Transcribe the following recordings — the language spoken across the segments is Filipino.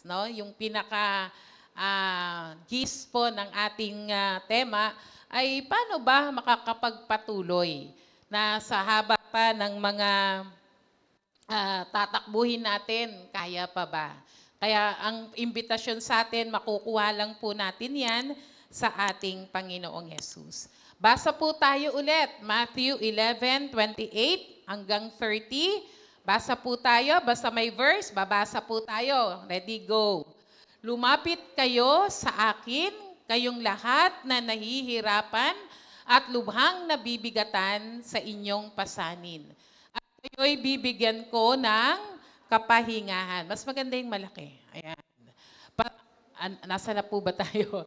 no? Yung pinaka gist po ng ating tema ay paano ba makakapagpatuloy na sa haba pa ng mga tatakbuhin natin, kaya pa ba? Kaya ang imbitasyon sa atin, makukuha lang po natin yan sa ating Panginoong Yesus. Basa po tayo ulit, Matthew 11:28 hanggang 30. Basa po tayo, basta may verse, babasa po tayo. Ready, go. Lumapit kayo sa akin, kayong lahat na nahihirapan at lubhang nabibigatan sa inyong pasanin. At kayo'y bibigyan ko ng kapahingahan. Mas maganda yung malaki. Ayan. Nasa na po ba tayo?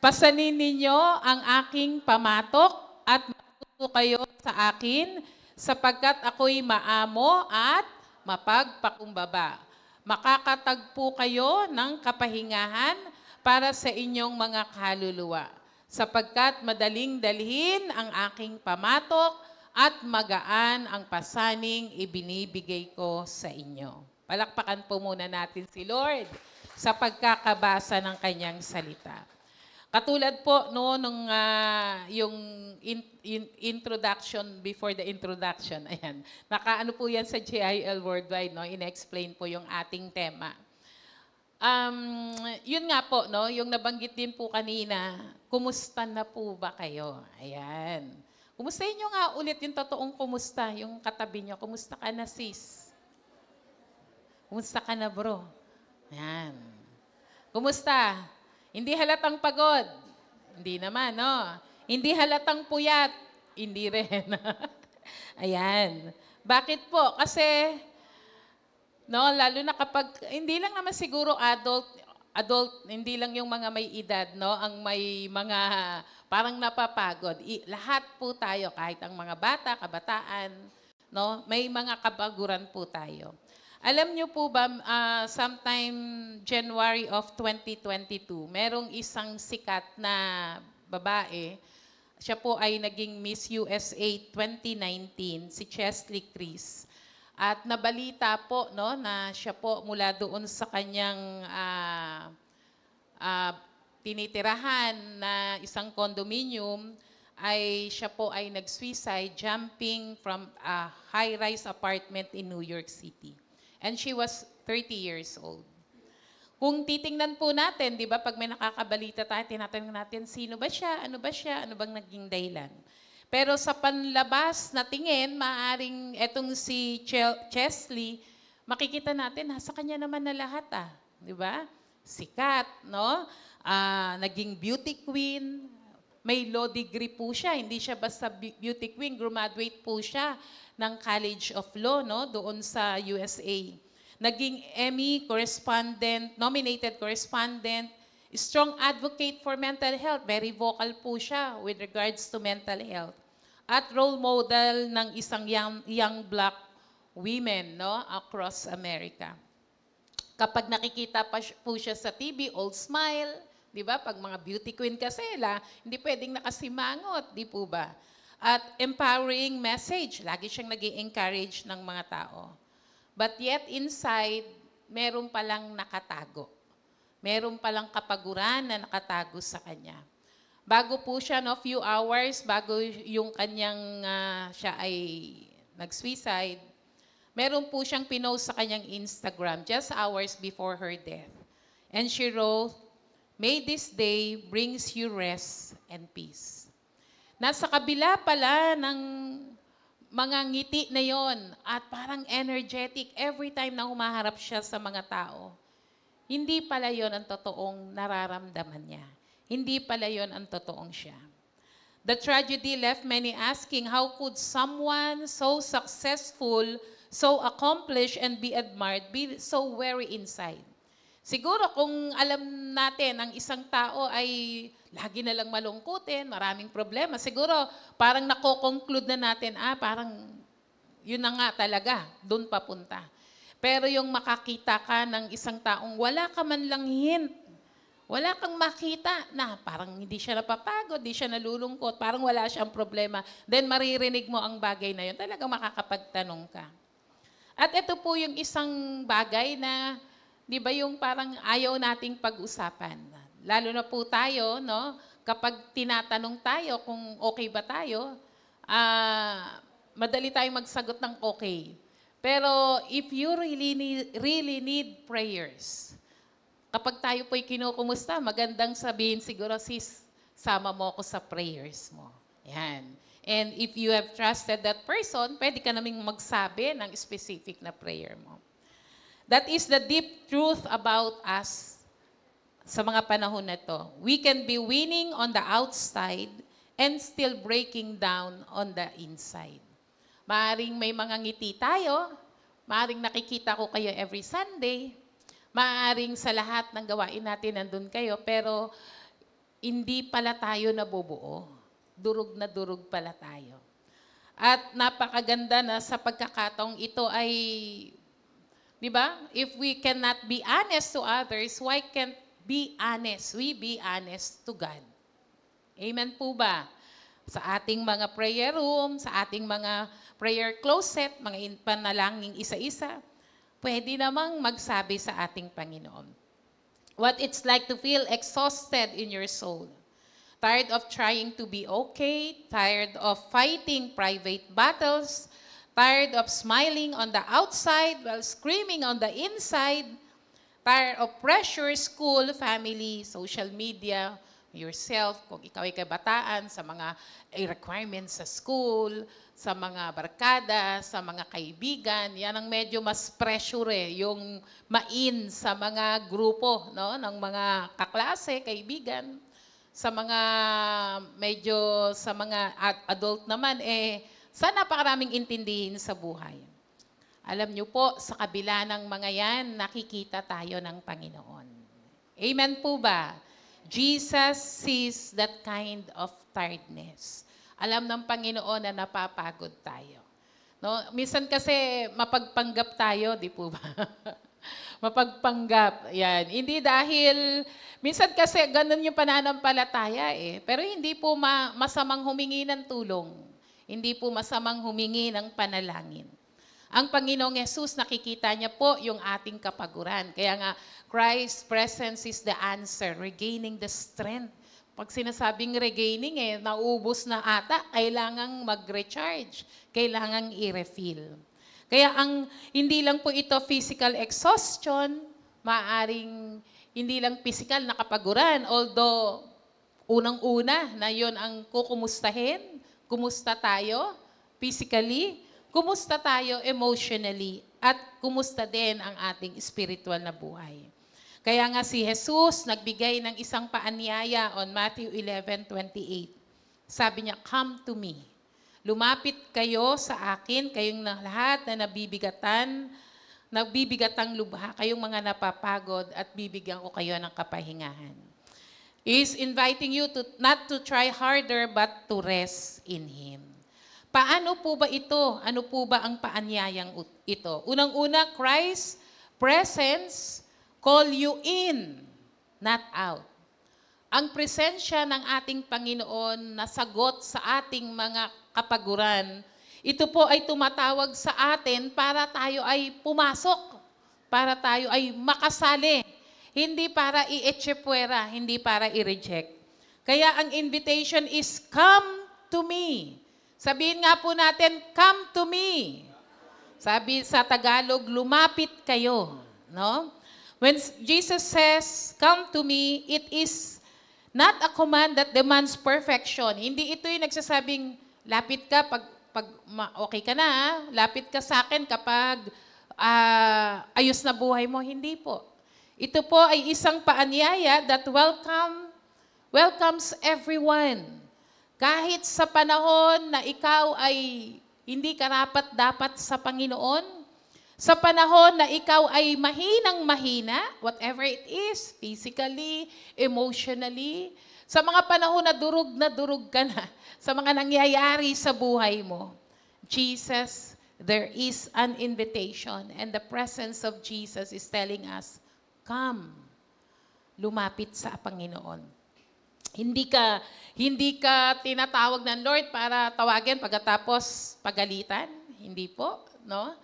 Pasanin ninyo ang aking pamatok at matuto kayo sa akin sapagkat ako'y maamo at mapagpakumbaba. Makakatagpo kayo ng kapahingahan para sa inyong mga kaluluwa sapagkat madaling dalhin ang aking pamatok at magaan ang pasaning ibinibigay ko sa inyo. Palakpakan po muna natin si Lord sa pagkakabasa ng kanyang salita. Katulad po no nung yung introduction before the introduction, ayan. Nakaano po yan sa JIL Worldwide, no? In-explain po yung ating tema. Yun nga po, no, yung nabanggit din po kanina, kumusta na po ba kayo? Ayan. Kumustahin nyo nga ulit yung totoong kumusta, yung katabi nyo. Kumusta ka na, sis? Kumusta ka na, bro? Ayan. Kumusta? Hindi halatang pagod? Hindi naman, no? Hindi halatang puyat? Hindi rin. Ayan. Bakit po? Kasi, no, lalo na kapag, hindi lang naman siguro adult, hindi lang yung mga may edad, no, ang may mga parang napapagod. Lahat po tayo, kahit ang mga bata, kabataan, no, may mga kabaguran po tayo. Alam niyo po ba, sometime January of 2022, merong isang sikat na babae, siya po ay naging Miss USA 2019, si Chesley Chris. At nabalita po no, na siya po mula doon sa kanyang tinitirahan na isang condominium, ay siya po ay nag-suicide jumping from a high-rise apartment in New York City. And she was 30 years old. Kung titingnan po natin, di ba, pag may nakakabalita tayo, tinatanong natin, sino ba siya? Ano ba siya? Ano bang naging dahilan? Pero sa panlabas na tingin, maaaring etong si Chesley, makikita natin, sa kanya naman na lahat di ba? Sikat, no? Naging beauty queen, may law degree po siya, hindi siya basta beauty queen, graduate po siya ng College of Law, no? Doon sa USA. Naging Emmy correspondent, nominated correspondent, strong advocate for mental health. Very vocal po siya with regards to mental health. At role model ng isang young black women, no, across America. Kapag nakikita pa po siya sa TV, all smile, di ba? Pag mga beauty queen kasi hindi pwedeng nakasimangot, di po ba? At empowering message, lagi siyang nag-i-encourage ng mga tao. But yet inside, meron palang nakatago. Meron palang kapaguran na nakatago sa kanya. Bago po siya, no, few hours bago yung kanyang siya ay nag-suicide, meron po siyang pinost sa kanyang Instagram just hours before her death. And she wrote, "May this day brings you rest and peace." Nasa kabila pala ng mga ngiti na yon at parang energetic every time na humaharap siya sa mga tao. Hindi pala yon ang totoong nararamdaman niya. Hindi pala yon ang totoong siya. The tragedy left many asking, how could someone so successful, so accomplished, and be admired, be so weary inside? Siguro kung alam natin ang isang tao ay lagi na lang malungkutin, maraming problema, siguro parang nako-conclude na natin, parang yun na nga talaga, doon papunta. Pero yung makakita ka ng isang taong wala ka man lang hint, wala kang makita na parang hindi siya napapagod, hindi siya nalulungkot, parang wala siyang problema, then maririnig mo ang bagay na yun, talagang makakapagtanong ka. At ito po yung isang bagay na di ba yung parang ayaw nating pag-usapan. Lalo na po tayo, no? Kapag tinatanong tayo kung okay ba tayo, madali tayong magsagot ng okay. Pero if you really need prayers, kapag tayo po'y kinukumusta, magandang sabihin siguro, sis, sama mo ako sa prayers mo. Yan. And if you have trusted that person, pwede ka naming magsabi ng specific na prayer mo. That is the deep truth about us sa mga panahon na to. We can be winning on the outside and still breaking down on the inside. Maaring may mga ngiti tayo, maaring nakikita ko kayo every Sunday, maaring sa lahat ng gawain natin nandun kayo, pero hindi pala tayo nabubuo. Durog na durog pala tayo. At napakaganda na sa pagkakataong ito ay, di ba? If we cannot be honest to others, why can't we be honest to God? Amen po ba? Sa ating mga prayer room, sa ating mga prayer closet, mga panalangin isa-isa, pwede namang magsabi sa ating Panginoon. What it's like to feel exhausted in your soul. Tired of trying to be okay, tired of fighting private battles, tired of smiling on the outside while screaming on the inside, tired of pressure, school, family, social media, yourself, kung ikaw ay kabataan, sa mga requirements sa school, sa mga barkada, sa mga kaibigan, yan ang medyo mas pressure yung main sa mga grupo, no, ng mga kaklase, kaibigan. Sa mga medyo, sa mga adult naman, sa napakaraming intindihin sa buhay. Alam niyo po, sa kabila ng mga yan, nakikita tayo ng Panginoon. Amen po ba? Jesus sees that kind of tiredness. Alam ng Panginoon na napapagod tayo. No? Minsan kasi mapagpanggap tayo, di po ba? Mapagpanggap. Yan. Hindi dahil, minsan kasi ganun yung pananampalataya pero hindi po masamang humingi ng tulong. Hindi po masamang humingi ng panalangin. Ang Panginoong Yesus, nakikita niya po yung ating kapaguran. Kaya nga, Christ's presence is the answer, regaining the strength. Pag sinasabing regaining, naubos na ata, kailangang mag-recharge, kailangang i-refill. Kaya hindi lang po ito physical exhaustion, maaring hindi lang physical na kapaguran, although unang-una na yon ang kukumustahin, kumusta tayo physically, kumusta tayo emotionally, at kumusta din ang ating spiritual na buhay. Kaya nga si Jesus nagbigay ng isang paanyaya on Matthew 11:28. Sabi niya, "Come to me. Lumapit kayo sa akin, kayong lahat na nagbibigatang lubha, kayong mga napapagod at bibigyan ko kayo ng kapahingahan." He is inviting you to not to try harder but to rest in Him. Paano po ba ito? Ano po ba ang paanyayang ito? Unang-una, Christ's presence call you in, not out. Ang presensya ng ating Panginoon na sagot sa ating mga kapaguran, ito po ay tumatawag sa atin para tayo ay pumasok, para tayo ay makasali, hindi para i-echepuera, hindi para i-reject. Kaya ang invitation is, come to me. Sabihin nga po natin, come to me. Sabi sa Tagalog, lumapit kayo. No? When Jesus says, come to me, it is not a command that demands perfection. Hindi ito yung nagsasabing, lapit ka pag okay ka na, lapit ka sa akin kapag ayos na buhay mo. Hindi po. Ito po ay isang paanyaya that welcomes everyone. Kahit sa panahon na ikaw ay hindi karapat-dapat sa Panginoon, sa panahon na ikaw ay mahinang-mahina, whatever it is, physically, emotionally, sa mga panahon na durug ka na, sa mga nangyayari sa buhay mo, Jesus, there is an invitation and the presence of Jesus is telling us, come, lumapit sa Panginoon. Hindi ka tinatawag ng Lord para tawagin pagkatapos pagalitan. Hindi po, no?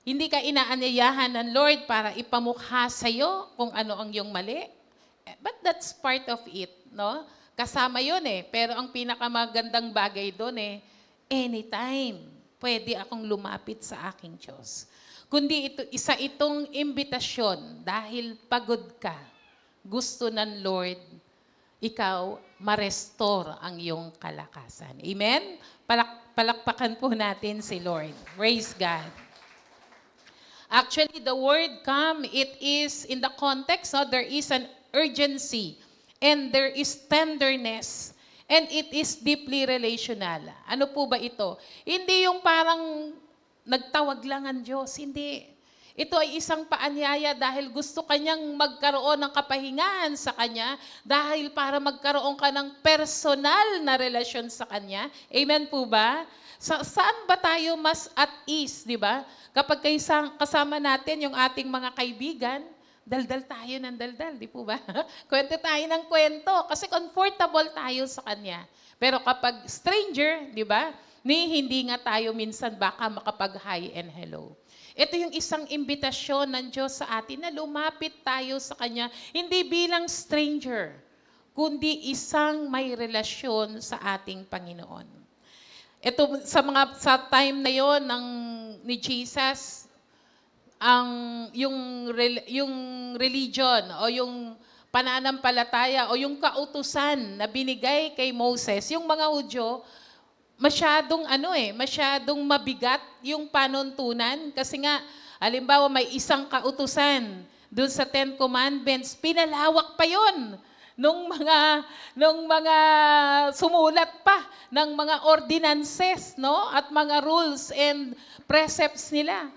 Hindi ka inaanyayahan ng Lord para ipamukha sa'yo kung ano ang iyong mali. But that's part of it, no? Kasama yun eh. Pero ang pinakamagandang bagay doon anytime pwede akong lumapit sa aking Diyos. Kundi itong imbitasyon dahil pagod ka, gusto ng Lord, ikaw, ma-restore ang iyong kalakasan. Amen? Palakpakan po natin si Lord. Praise God. Actually, the word come, it is in the context, there is an urgency and there is tenderness and it is deeply relational. Ano po ba ito? Hindi yung parang nagtawag lang ang Diyos. Hindi. Ito ay isang paanyaya dahil gusto kanyang magkaroon ng kapahingahan sa Kanya dahil para magkaroon ka ng personal na relasyon sa Kanya. Amen po ba? Saan ba tayo mas at ease, di ba? Kapag kasama natin yung ating mga kaibigan, daldal tayo ng daldal, di po ba? Kwento tayo ng kwento kasi comfortable tayo sa Kanya. Pero kapag stranger, di ba? Hindi nga tayo minsan baka makapag-hi and hello. Ito yung isang imbitasyon ng Diyos sa atin na lumapit tayo sa Kanya, hindi bilang stranger, kundi isang may relasyon sa ating Panginoon. Ito sa time na yon ni Jesus, yung religion o yung pananampalataya o yung kautusan na binigay kay Moses, yung mga Hudyo, masyadong mabigat yung panuntunan kasi nga, halimbawa may isang kautusan doon sa 10 Commandments, pinalawak pa yon nung mga sumulat pa ng mga ordinances, no? At mga rules and precepts nila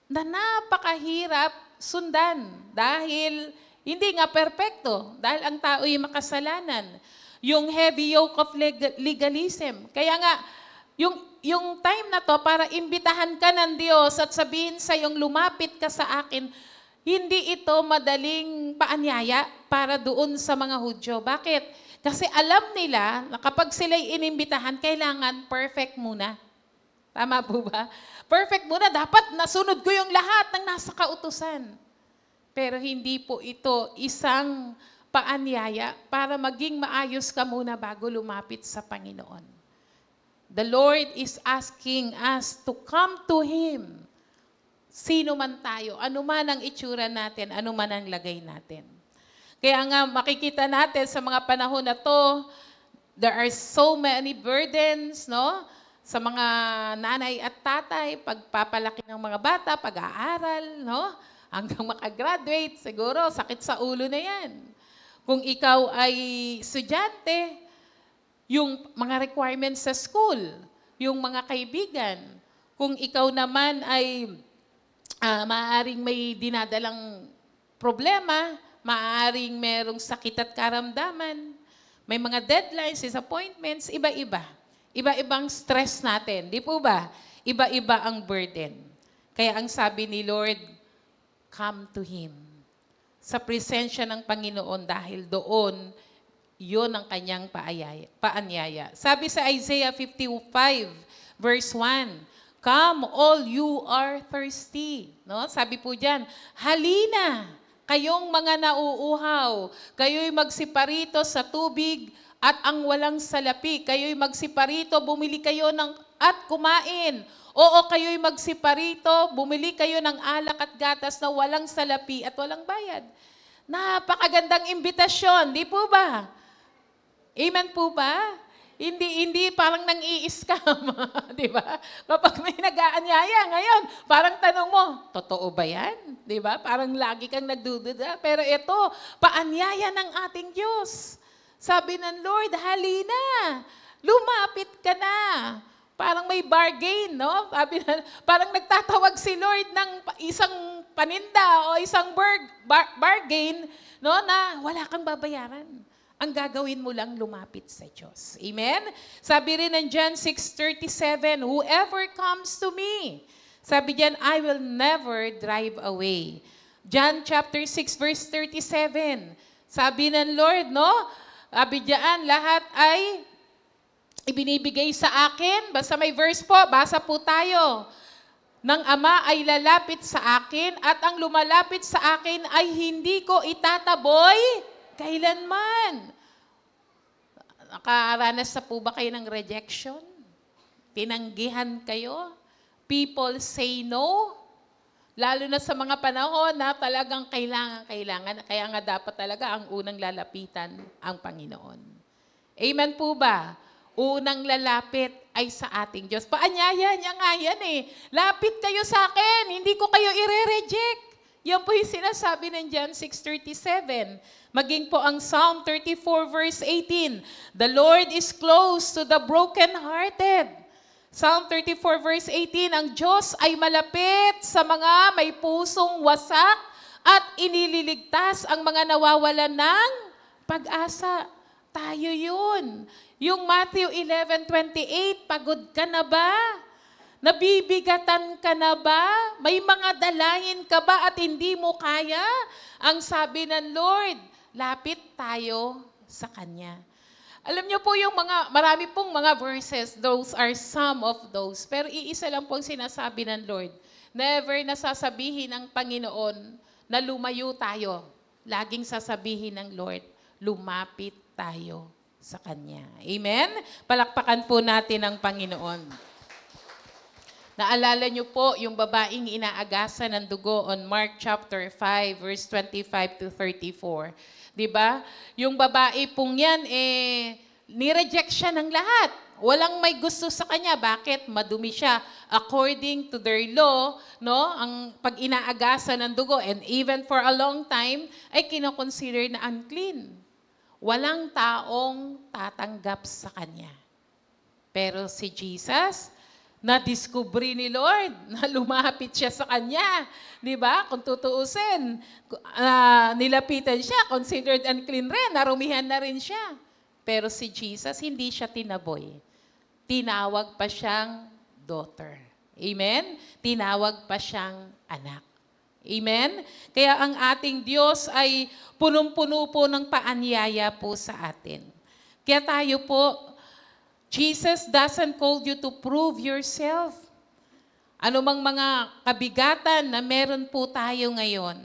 na napakahirap sundan dahil hindi nga perpekto, dahil ang tao ay makasalanan. Yung heavy yoke of legalism. Kaya nga, yung time na to, para imbitahan ka ng Diyos at sabihin sa yung lumapit ka sa akin, hindi ito madaling paanyaya para doon sa mga Hudyo. Bakit? Kasi alam nila na kapag sila'y inimbitahan, kailangan perfect muna. Tama po ba? Perfect muna. Dapat nasunod ko yung lahat ng nasa kautusan. Pero hindi po ito isang paanyaya para maging maayos ka muna bago lumapit sa Panginoon. The Lord is asking us to come to Him. Sino man tayo, ano man ang itsura natin, ano man ang lagay natin. Kaya nga makikita natin sa mga panahon na to, there are so many burdens, no? Sa mga nanay at tatay, pagpapalaki ng mga bata, pag-aaral, no? Hanggang makagraduate, siguro sakit sa ulo na yan. Kung ikaw ay estudyante, yung mga requirements sa school, yung mga kaibigan. Kung ikaw naman ay maaaring may dinadalang problema, maaaring merong sakit at karamdaman, may mga deadlines, disappointments, iba-iba. Iba-ibang stress natin, di po ba? Iba-iba ang burden. Kaya ang sabi ni Lord, come to Him. Sa presensya ng Panginoon dahil doon, yun ang kanyang paanyaya. Sabi sa Isaiah 55, verse 1, come all you are thirsty. No? Sabi po dyan, halina, kayong mga nauuhaw, kayo'y magsiparito sa tubig at ang walang salapi. Kayo'y magsiparito, bumili kayo at kumain. Oo, kayo'y magsiparito, bumili kayo ng alak at gatas na walang salapi at walang bayad. Napakagandang imbitasyon, di po ba? Amen po ba? Hindi parang nang-i-scam, di ba? Kapag may nag-aanyaya ngayon, parang tanong mo, totoo ba yan? Di ba? Parang lagi kang nagdududa. Pero ito, paanyaya ng ating Diyos. Sabi ng Lord, halina, lumapit ka na. Parang may bargain, no? Parang nagtatawag si Lord ng isang paninda o isang bargain, no, na wala kang babayaran. Ang gagawin mo lang lumapit sa Diyos. Amen? Sabi rin ng John 6:37, whoever comes to me, sabi diyan, I will never drive away. John chapter 6 verse 37, sabi ng Lord, no? Sabi diyan, lahat ay ibinibigay sa akin. Basta may verse po, basa po tayo. ng Ama ay lalapit sa akin at ang lumalapit sa akin ay hindi ko itataboy kailanman. Nakaranas na po ba kayo ng rejection? Tinanggihan kayo? People say no? Lalo na sa mga panahon na talagang kailangan. Kaya nga dapat talaga ang unang lalapitan ang Panginoon. Amen po ba? Unang lalapit ay sa ating Diyos. Paanyaya niya nga yan eh. Lapit kayo sa akin, hindi ko kayo i-reject. Yan po yung sinasabi ng John 6:37. Maging po ang Psalm 34 verse 18. The Lord is close to the brokenhearted. Psalm 34 verse 18, ang Diyos ay malapit sa mga may pusong wasak at inililigtas ang mga nawawalan ng pag-asa. Tayo yun. Yung Matthew 11:28, pagod ka na ba? Nabibigatan ka na ba? May mga dalahin ka ba at hindi mo kaya? Ang sabi ng Lord, lapit tayo sa Kanya. Alam niyo po yung marami pong mga verses, those are some of those. Pero iisa lang po ang sinasabi ng Lord. Never na sasabihin ng Panginoon na lumayo tayo. Laging sasabihin ng Lord, lumapit tayo sa Kanya. Amen? Palakpakan po natin ang Panginoon. Naalala niyo po yung babaeng inaagasan ng dugo on Mark chapter 5, verse 25 to 34. Diba? Yung babae pong yan, nireject siya ng lahat. Walang may gusto sa kanya. Bakit? Madumi siya. According to their law, no, ang pag inaagasan ng dugo, and even for a long time, ay kinoconsider na unclean. Walang taong tatanggap sa kanya. Pero si Jesus, na-discovery ni Lord na lumapit siya sa kanya. Di ba? Kung tutuusin, nilapitan siya, considered unclean rin, narumihan na rin siya. Pero si Jesus, hindi siya tinaboy. Tinawag pa siyang daughter. Amen? Tinawag pa siyang anak. Amen? Kaya ang ating Diyos ay punong-puno po ng paanyaya po sa atin. Kaya tayo po, Jesus doesn't call you to prove yourself. Ano mang mga kabigatan na meron po tayo ngayon,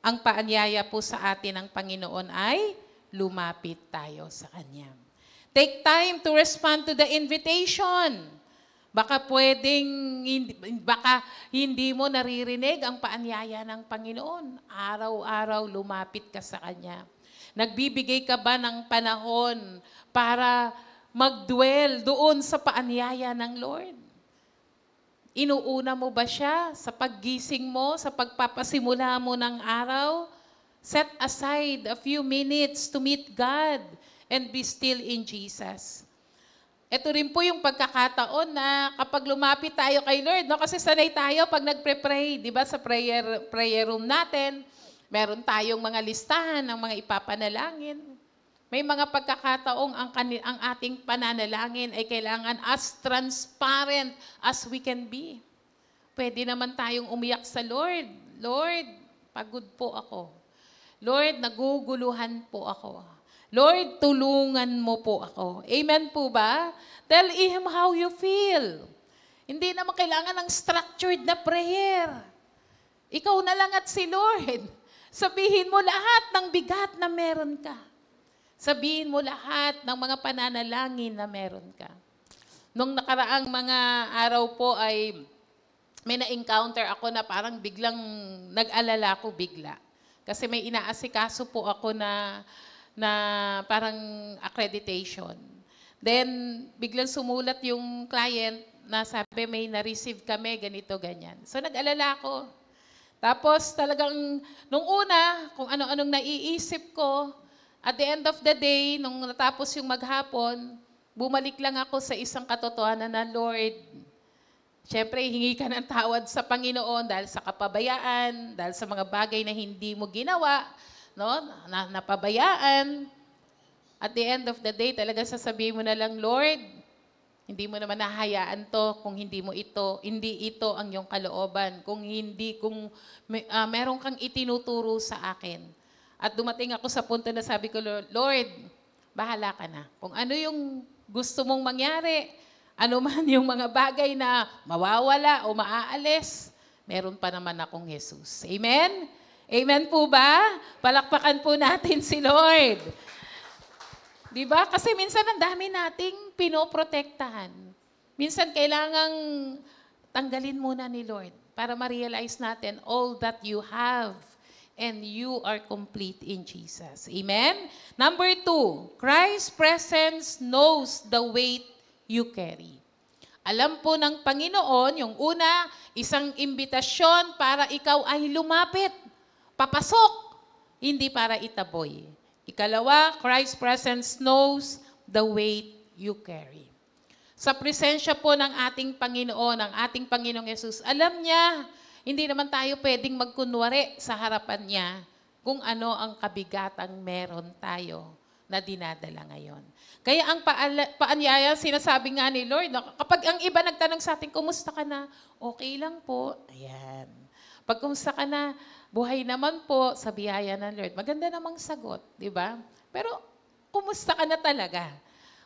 ang paanyaya po sa atin ng Panginoon ay lumapit tayo sa Kanya. Take time to respond to the invitation. Baka hindi mo naririnig ang paanyaya ng Panginoon. Araw-araw lumapit ka sa Kanya. Nagbibigay ka ba ng panahon para mag-dwell doon sa paanyaya ng Lord? Inuuna mo ba siya sa paggising mo, sa pagpapasimula mo ng araw? Set aside a few minutes to meet God and be still in Jesus. Ito rin po yung pagkakataon na kapag lumapit tayo kay Lord, no? Kasi sanay tayo pag nagpre-pray, di ba, sa prayer room natin, meron tayong mga listahan ng mga ipapanalangin. May mga pagkakataong ang ating pananalangin ay kailangan as transparent as we can be. Pwede naman tayong umiyak sa Lord. Lord, pagod po ako. Lord, naguguluhan po ako. Lord, tulungan mo po ako. Amen po ba? Tell Him how you feel. Hindi naman kailangan ng structured na prayer. Ikaw na lang at si Lord. Sabihin mo lahat ng bigat na meron ka. Sabihin mo lahat ng mga pananalangin na meron ka. Nung nakaraang mga araw po ay may na-encounter ako na parang biglang nag-alala ko bigla. Kasi may inaasikaso po ako na parang accreditation. Then, biglang sumulat yung client na sabi may na-receive kami, ganito, ganyan. So, nag-alala ako. Tapos, talagang, nung una, kung ano-anong naiisip ko, at the end of the day, nung natapos yung maghapon, bumalik lang ako sa isang katotohanan na, Lord, syempre, hingi ka ng tawad sa Panginoon dahil sa kapabayaan, dahil sa mga bagay na hindi mo ginawa, no? Napabayaan. At the end of the day, talaga sasabihin mo na lang, Lord, hindi mo naman nahayaan to kung hindi ito ang iyong kalooban. Kung meron kang itinuturo sa akin. At dumating ako sa punto na sabi ko, Lord, bahala ka na. Kung ano yung gusto mong mangyari, Ano man yung mga bagay na mawawala o maaalis, meron pa naman akong Jesus. Amen? Amen po ba? Palakpakan po natin si Lord. Di ba? Kasi minsan ang dami nating pinoprotektahan. Minsan kailangang tanggalin muna ni Lord para ma-realize natin all that you have and you are complete in Jesus. Amen? Number 2, Christ's presence knows the weight you carry. Alam po ng Panginoon, yung una, isang imbitasyon para ikaw ay lumapit, papasok, hindi para itaboy. Ikalawa, Christ's presence knows the weight you carry. Sa presensya po ng ating Panginoon, ng ating Panginoong Yesus, alam niya, hindi naman tayo pwedeng magkunwari sa harapan niya kung ano ang kabigatang meron tayo na dinadala ngayon. Kaya ang paanyaya, sinasabi nga ni Lord, kapag ang iba nagtanong sa atin, kumusta ka na? Okay lang po. Ayan. Pag kumusta ka na, buhay naman po sa biyaya ng Lord. Maganda namang sagot, di ba? Pero kumusta ka na talaga?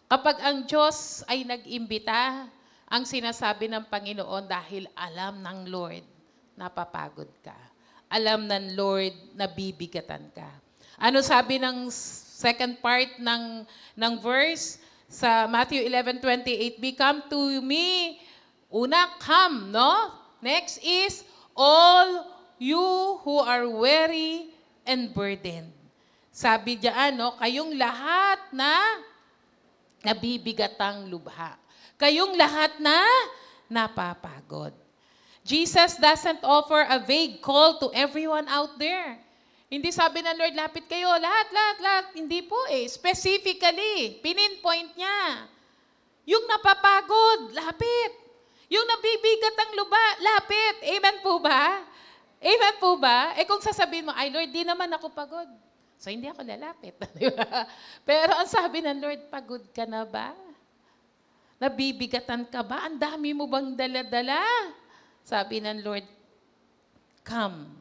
Kapag ang Diyos ay nag-imbita, ang sinasabi ng Panginoon dahil alam ng Lord, napapagod ka. Alam ng Lord, nabibigatan ka. Ano sabi ng second part ng verse sa Matthew 11:28? Come to me. Una, come, no? Next is, all you who are weary and burdened. Sabi diyan, no? Kayong lahat na nabibigatang lubha. Kayong lahat na napapagod. Jesus doesn't offer a vague call to everyone out there. Hindi sabi ng Lord, lapit kayo, lahat. Hindi po eh. Specifically, pininpoint niya. Yung napapagod, lapit. Yung nabibigat ang luba, lapit. Amen po ba? Amen po ba? Eh kung sasabihin mo, ay Lord, di naman ako pagod. So hindi ako lalapit. Pero ang sabi ng Lord, pagod ka na ba? Nabibigatan ka ba? Ang dami mo bang dala-dala? Sabi ng Lord, come.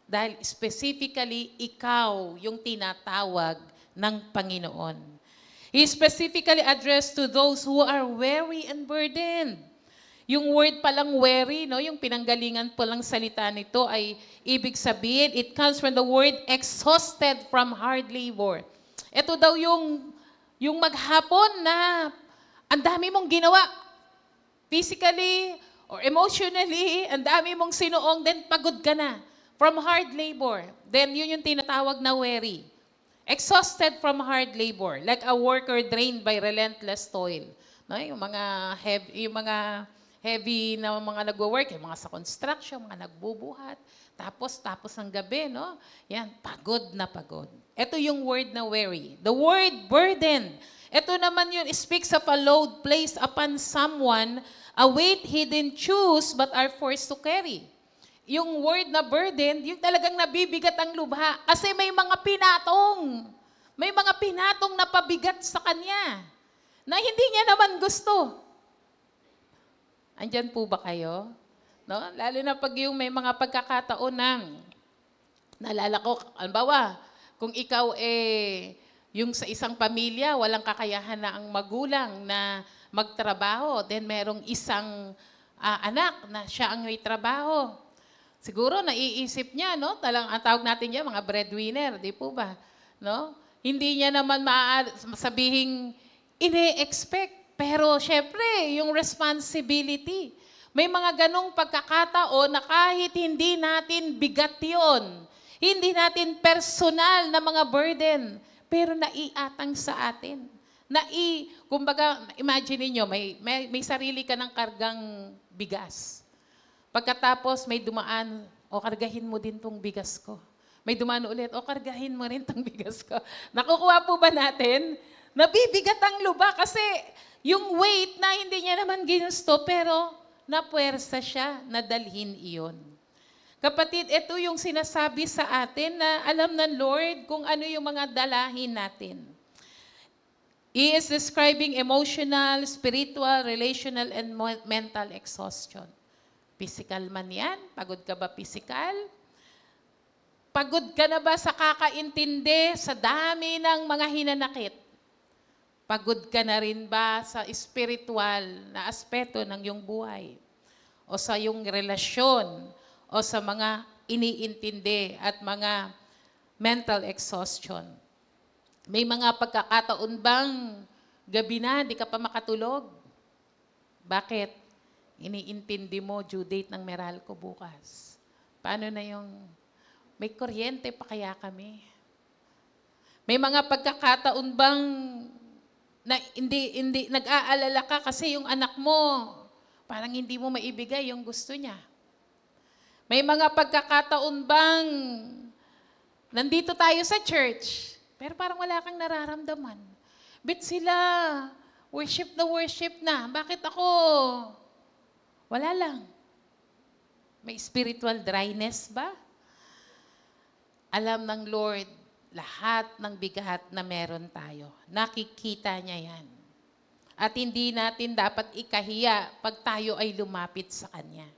Dahil specifically, ikaw yung tinatawag ng Panginoon. He specifically addressed to those who are weary and burdened. Yung word palang weary, no, yung pinanggalingan palang salita nito ay ibig sabihin, it comes from the word exhausted from hard labor. Ito daw yung maghapon na ang dami mong ginawa physically or emotionally, ang dami mong sinuong, then pagod ka na. From hard labor. Then yun yung tinatawag na weary. Exhausted from hard labor. Like a worker drained by relentless toil. No? Yung mga heavy na mga nagwo-work, yung mga sa construction, mga nagbubuhat. Tapos ng gabi, no? Yan, pagod na pagod. Ito yung word na weary. The word burden. Ito naman yun, speaks of a load placed upon someone, a weight he didn't choose but are forced to carry. Yung word na burden, yung talagang nabibigat ang lubha. Kasi may mga pinatong. May mga pinatong na pabigat sa kanya. Na hindi niya naman gusto. Andyan po ba kayo? No? Lalo na pag yung may mga pagkakataon ng, naalala ko, halimbawa, kung ikaw yung sa isang pamilya, walang kakayahan na ang magulang na magtrabaho, then merong isang anak na siya ang may trabaho. Siguro naiisip niya, no? Ang tawag natin niya, mga breadwinner, di po ba? No? Hindi niya naman sabihin, ine-expect. Pero syempre, yung responsibility. May mga ganong pagkakataon na kahit hindi natin bigat yun, hindi natin personal na mga burden, pero naiatang sa atin. Kumbaga, imagine niyo, may sarili ka ng kargang bigas. Pagkatapos may dumaan, kargahin mo din tong bigas ko. May dumaan ulit, kargahin mo rin tong bigas ko. Nakukuha po ba natin? Nabibigat ang luba kasi yung weight na hindi niya naman ginusto, pero napuwersa siya na dalhin iyon. Kapatid, ito yung sinasabi sa atin na alam ng Lord kung ano yung mga dalahin natin. He is describing emotional, spiritual, relational, and mental exhaustion. Physical man yan? Pagod ka ba physical? Pagod ka na ba sa kakaintindi sa dami ng mga hinanakit? Pagod ka na rin ba sa spiritual na aspeto ng iyong buhay? O sa iyong relasyon? O sa mga iniintindi at mga mental exhaustion? May mga pagkakataon bang gabi na, di ka pa makatulog? Bakit? Iniintindi mo due date ng Meralco bukas. Paano na yung may kuryente pa kaya kami? May mga pagkakataon bang na hindi nag-aalala ka kasi yung anak mo parang hindi mo maibigay yung gusto niya? May mga pagkakataon bang nandito tayo sa church pero parang wala kang nararamdaman? Bit sila worship na. Bakit ako? Wala lang. May spiritual dryness ba? Alam ng Lord lahat ng bigat na meron tayo. Nakikita niya yan. At hindi natin dapat ikahiya pag tayo ay lumapit sa Kanya.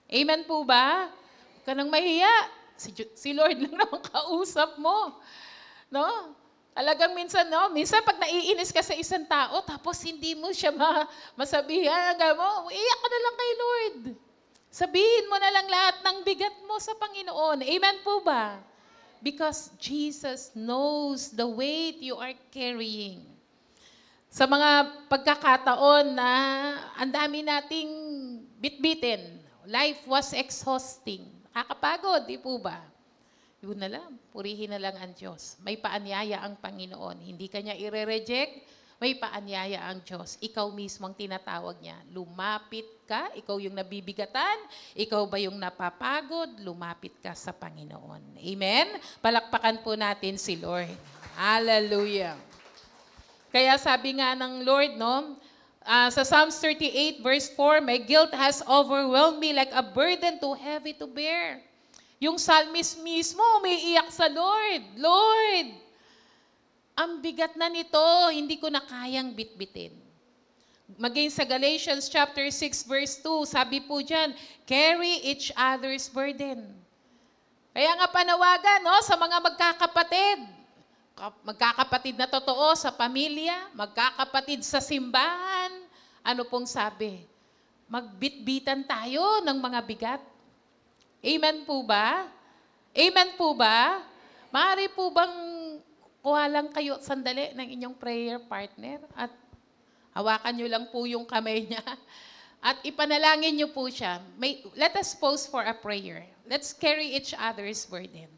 Amen po ba? Huwag ka nang mahiya. Si Lord lang naman kausap mo. No? Talagang minsan pag naiinis ka sa isang tao, tapos hindi mo siya masabihan, iiyak ka na lang kay Lord. Sabihin mo na lang lahat ng bigat mo sa Panginoon. Amen po ba? Because Jesus knows the weight you are carrying. Sa mga pagkakataon na ang dami nating bitbitin, life was exhausting. Nakakapagod, di po ba? Yun na lang, purihin na lang ang Diyos. May paanyaya ang Panginoon. Hindi ka niya ire-reject, may paanyaya ang Diyos. Ikaw mismo ang tinatawag niya. Lumapit ka, ikaw yung nabibigatan, ikaw ba yung napapagod, lumapit ka sa Panginoon. Amen? Palakpakan po natin si Lord. Hallelujah. Kaya sabi nga ng Lord, sa Psalms 38 verse 4, my guilt has overwhelmed me like a burden too heavy to bear. Yung psalmist mismo, umiiyak sa Lord. Lord, ang bigat na nito, hindi ko na kayang bitbitin. Maging sa Galatians chapter 6 verse 2, sabi po dyan, carry each other's burden. Kaya nga panawagan sa mga magkakapatid na totoo sa pamilya, magkakapatid sa simbahan. Ano pong sabi? Magbitbitan tayo ng mga bigat. Amen po ba? Amen po ba? Maaari po bang kuha lang kayo sandali ng inyong prayer partner at hawakan nyo lang po yung kamay niya at ipanalangin nyo po siya. Let us pause for a prayer. Let's carry each other's burden.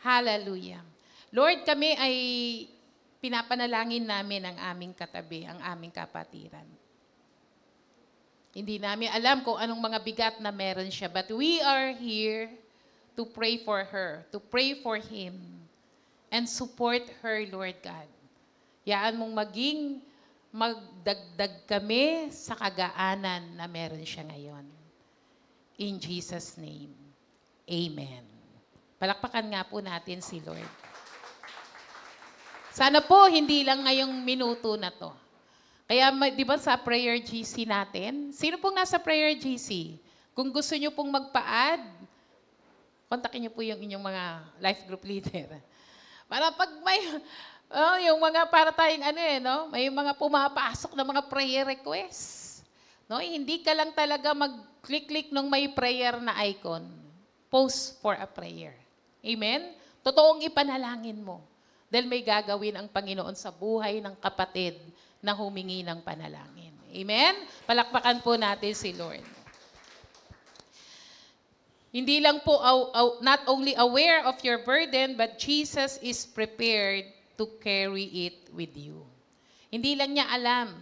Hallelujah. Lord, kami ay pinapanalangin namin ang aming katabi, ang aming kapatiran. Hindi namin alam kung anong mga bigat na meron siya, but we are here to pray for her, to pray for him, and support her, Lord God. Yaan mong magdagdag kami sa kagaanan na meron siya ngayon. In Jesus' name, amen. Palakpakan nga po natin si Lord. Sana po hindi lang ngayong minuto na to. Kaya di ba sa prayer GC natin, sino pong nasa prayer GC? Kung gusto nyo pong magpa-add, kontakin nyo po yung inyong mga life group leader. Para pag may, yung mga para tayong may mga pumapasok na mga prayer requests. Hindi ka lang talaga mag-click-click nung may prayer na icon. Post for a prayer. Amen? Totoong ipanalangin mo. Dahil may gagawin ang Panginoon sa buhay ng kapatid na humingi ng panalangin. Amen? Palakpakan po natin si Lord. Hindi lang po not only aware of your burden, but Jesus is prepared to carry it with you. Hindi lang niya alam,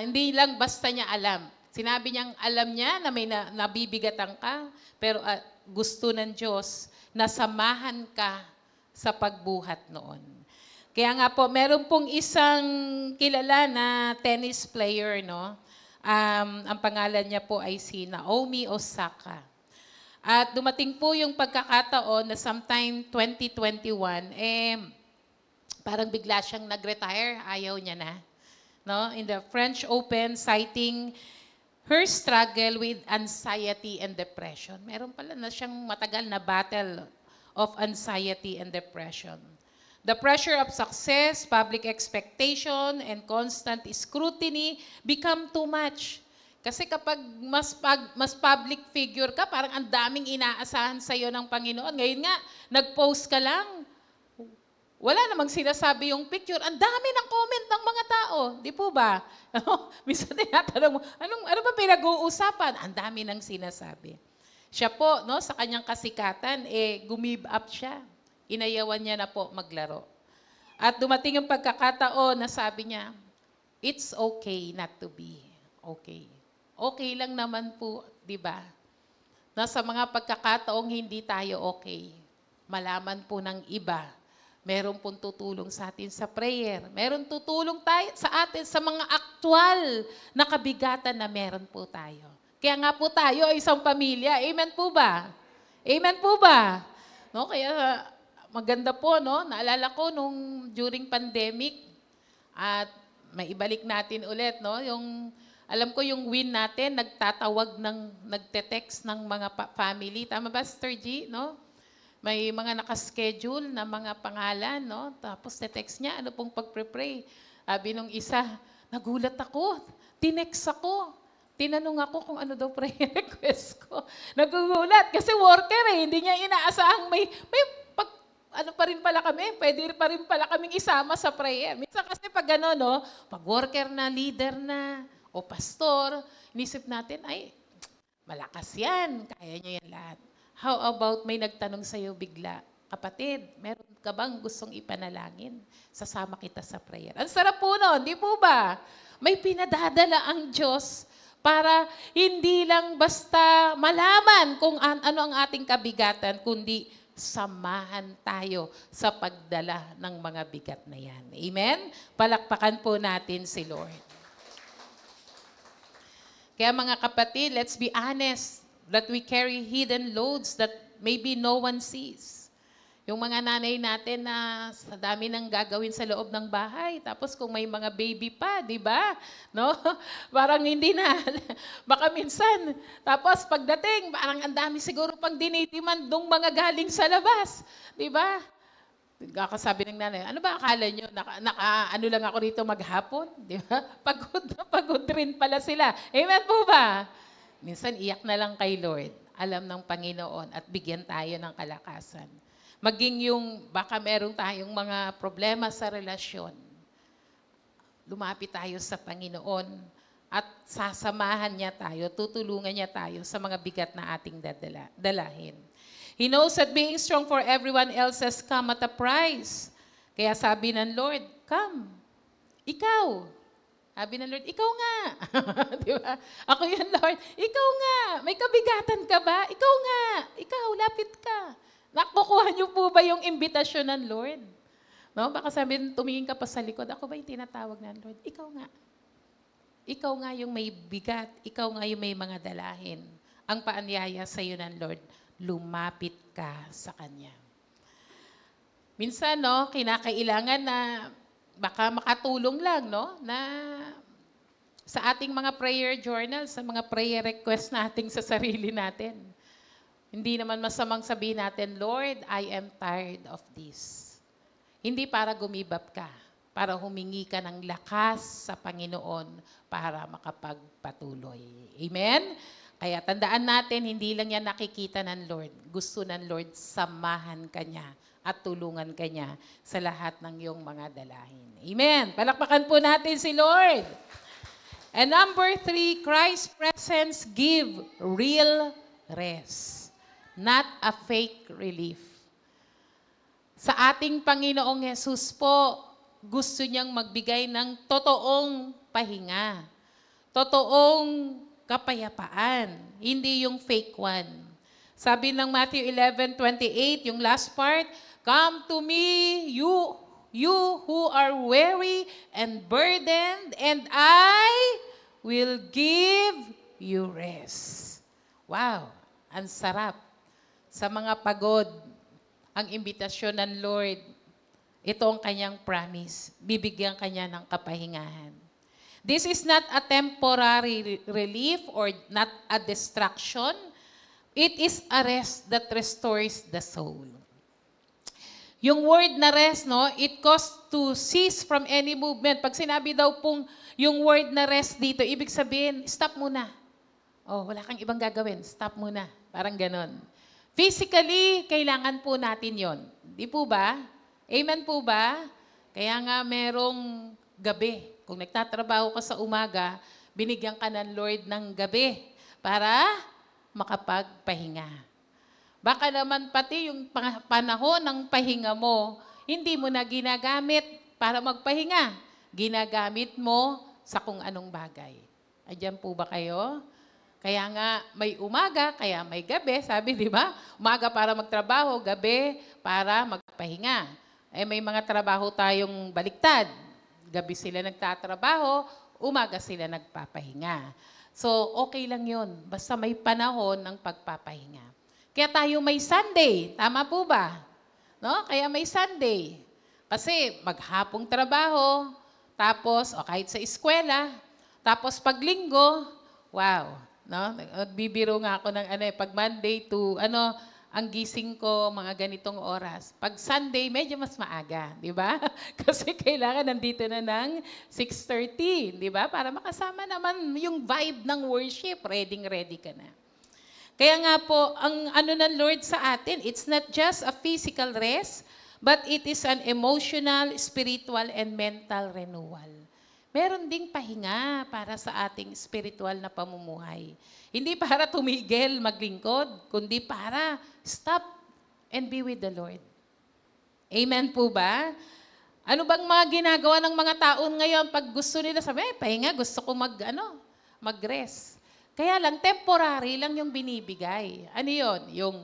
hindi lang basta niya alam. Sinabi niyang alam niya na may nabibigatan ka, pero gusto ng Diyos na samahan ka sa pagbuhat noon. Kaya nga po, meron pong isang kilala na tennis player, ang pangalan niya po ay si Naomi Osaka. At dumating po yung pagkakataon na sometime 2021, parang bigla siyang nag-retire, ayaw niya na. In the French Open, citing her struggle with anxiety and depression. Meron pala na siyang matagal na battle of anxiety and depression. The pressure of success, public expectation, and constant scrutiny become too much. Kasi kapag mas public figure ka, parang ang daming inaasahan sa iyo ng Panginoon. Ngayon nga, nag-post ka lang, wala namang sinasabi yung picture. Ang dami ng comment ng mga tao. Di po ba? Minsan tinatanong mo, ano ba pinag-uusapan? Ang dami ng sinasabi. Siya po, no, sa kanyang kasikatan, gumib up siya. Inayawan niya na po maglaro. At dumating yung pagkakataon na sabi niya, it's okay not to be okay. Okay lang naman po, di ba? Na sa mga pagkakataong hindi tayo okay, malaman po ng iba, meron pong tutulong sa atin sa prayer. Meron tutulong tayo sa atin sa mga aktual na kabigatan na meron po tayo. Kaya nga po tayo ay isang pamilya. Amen po ba? Amen po ba? No, kaya maganda po, no? Naalala ko nung during pandemic, at maibalik natin ulit, no? Alam ko yung win natin, nagte-text ng mga family. Tama ba, Sister G, no? May mga nakaschedule na mga pangalan, no? Tapos te-text niya, ano pong pagpre-pray. Sabi nung isa, nagulat ako, tinext ako. Tinanong ako kung ano daw prayer request ko. Nagugulat kasi worker hindi niya inaasahang may ano pa rin pala kami, pwede pa rin pala kaming isama sa prayer. Minsan kasi pag gano'n, no, pag worker na, leader na, o pastor, inisip natin, ay, malakas yan, kaya niya yan lahat. How about may nagtanong sa'yo bigla, kapatid, meron ka bang gustong ipanalangin? Sasama kita sa prayer. Ang sarap po nun, di po ba? May pinadadala ang Diyos para hindi lang basta malaman kung ano ang ating kabigatan, kundi samahan tayo sa pagdala ng mga bigat na yan. Amen? Palakpakan po natin si Lord. Kaya mga kapatid, let's be honest that we carry hidden loads that maybe no one sees. Yung mga nanay natin na sa dami ng gagawin sa loob ng bahay, tapos kung may mga baby pa, di ba? No? Parang hindi na. Baka minsan. Tapos pagdating, parang ang dami siguro pang dinitiman dong mga galing sa labas. Di ba? Kakasabi ng nanay, ano ba akala nyo? Ano lang ako rito maghapon? Di ba? Pagod na pagod rin pala sila. Amen po ba? Minsan iyak na lang kay Lord. Alam ng Panginoon at bigyan tayo ng kalakasan. Maging yung baka meron tayong mga problema sa relasyon, lumapit tayo sa Panginoon at sasamahan niya tayo, tutulungan niya tayo sa mga bigat na ating dalahin. He knows that being strong for everyone else has come at a price. Kaya sabi ng Lord, come, ikaw. Sabi ng Lord, ikaw nga. Di ba? Ako yun, Lord, ikaw nga. May kabigatan ka ba? Ikaw nga. Ikaw, lapit ka. Nakukuha niyo po ba yung imbitasyon ng Lord? No? Baka sabihin, tumingin ka pa sa likod. Ako ba yung tinatawag ng Lord? Ikaw nga. Ikaw nga yung may bigat. Ikaw nga yung may mga dalahin. Ang paanyaya sa iyo ng Lord, lumapit ka sa Kanya. Minsan, no, kinakailangan na baka makatulong lang, no, na sa ating mga prayer journal, sa mga prayer request nating sa sarili natin. Hindi naman masamang sabihin natin, Lord, I am tired of this. Hindi para gumibap ka, para humingi ka ng lakas sa Panginoon para makapagpatuloy. Amen? Kaya tandaan natin, hindi lang yan nakikita ng Lord. Gusto ng Lord, samahan ka niya at tulungan ka niya sa lahat ng iyong mga dalahin. Amen? Palakpakan po natin si Lord. And number 3, Christ's presence give real rest. Not a fake relief. Sa ating Panginoong Yesus po, gusto niyang magbigay ng totoong pahinga. Totoong kapayapaan. Hindi yung fake one. Sabi ng Matthew 11:28, yung last part, come to me, you who are weary and burdened, and I will give you rest. Wow, ang sarap. Sa mga pagod, ang imbitasyon ng Lord, ito ang kanyang promise. Bibigyan kanya ng kapahingahan. This is not a temporary relief or not a distraction. It is a rest that restores the soul. Yung word na rest, no, it caused to cease from any movement. Pag sinabi daw pong yung word na rest dito, ibig sabihin, stop muna. Oh, wala kang ibang gagawin. Stop muna. Parang ganon. Physically, kailangan po natin yon. Di po ba? Amen po ba? Kaya nga merong gabi. Kung nagtatrabaho ka sa umaga, binigyan ka ng Lord ng gabi para makapagpahinga. Baka naman pati yung panahon ng pahinga mo, hindi mo na ginagamit para magpahinga. Ginagamit mo sa kung anong bagay. Ayan po ba kayo? Kaya nga may umaga, kaya may gabi. Sabi, di ba? Umaga para magtrabaho, gabi para magpahinga. Eh may mga trabaho tayong baliktad. Gabi sila nagtatrabaho, umaga sila nagpapahinga. So, okay lang yun. Basta may panahon ng pagpapahinga. Kaya tayo may Sunday. Tama po ba? No? Kaya may Sunday. Kasi maghapong trabaho, tapos, o kahit sa eskwela, tapos pag linggo, wow. No? Nagbibiro nga ako ng pag Monday to, ang gising ko, mga ganitong oras. Pag Sunday, medyo mas maaga, di ba? Kasi kailangan nandito na ng 6:30, di ba? Para makasama naman yung vibe ng worship, ready ka na. Kaya nga po, ang ng Lord sa atin, it's not just a physical rest, but it is an emotional, spiritual, and mental renewal. Meron ding pahinga para sa ating spiritual na pamumuhay. Hindi para tumigil, maglingkod, kundi para stop and be with the Lord. Amen po ba? Ano bang mga ginagawa ng mga taon ngayon pag gusto nila sabi, pahinga, gusto ko mag-rest. Kaya lang, temporary lang yung binibigay. Ano yun? Yung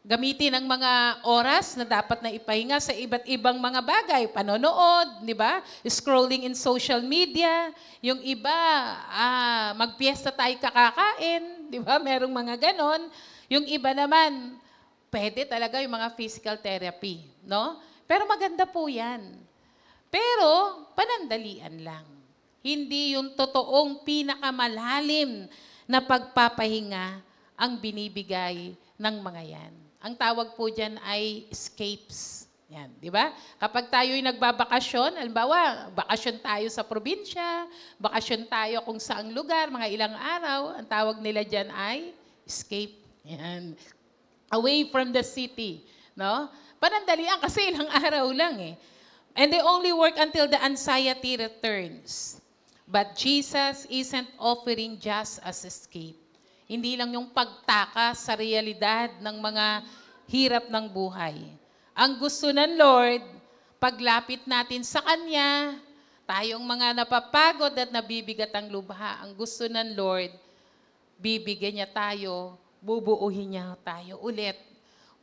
gamitin ang mga oras na dapat na ipahinga sa iba't ibang mga bagay. Panonood, di ba? Scrolling in social media. Yung iba, magpiesta tayo kakakain. Di ba? Merong mga ganon. Yung iba naman, pwede talaga yung mga physical therapy. No? Pero maganda po yan. Pero, panandalian lang. Hindi yung totoong pinakamalalim na pagpapahinga ang binibigay ng mga yan. Ang tawag po dyan ay escapes. Yan, di ba? Kapag tayo'y nagbabakasyon, halimbawa, bakasyon tayo sa probinsya, bakasyon tayo kung saang lugar, mga ilang araw, ang tawag nila dyan ay escape. Yan. Away from the city. No? Panandalian kasi ilang araw lang eh. And they only work until the anxiety returns. But Jesus isn't offering just as escape. Hindi lang yung pagtakas sa realidad ng mga hirap ng buhay. Ang gusto ng Lord, paglapit natin sa Kanya, tayong mga napapagod at nabibigat ang lubha, ang gusto ng Lord, bibigyan niya tayo, bubuuhin niya tayo ulit.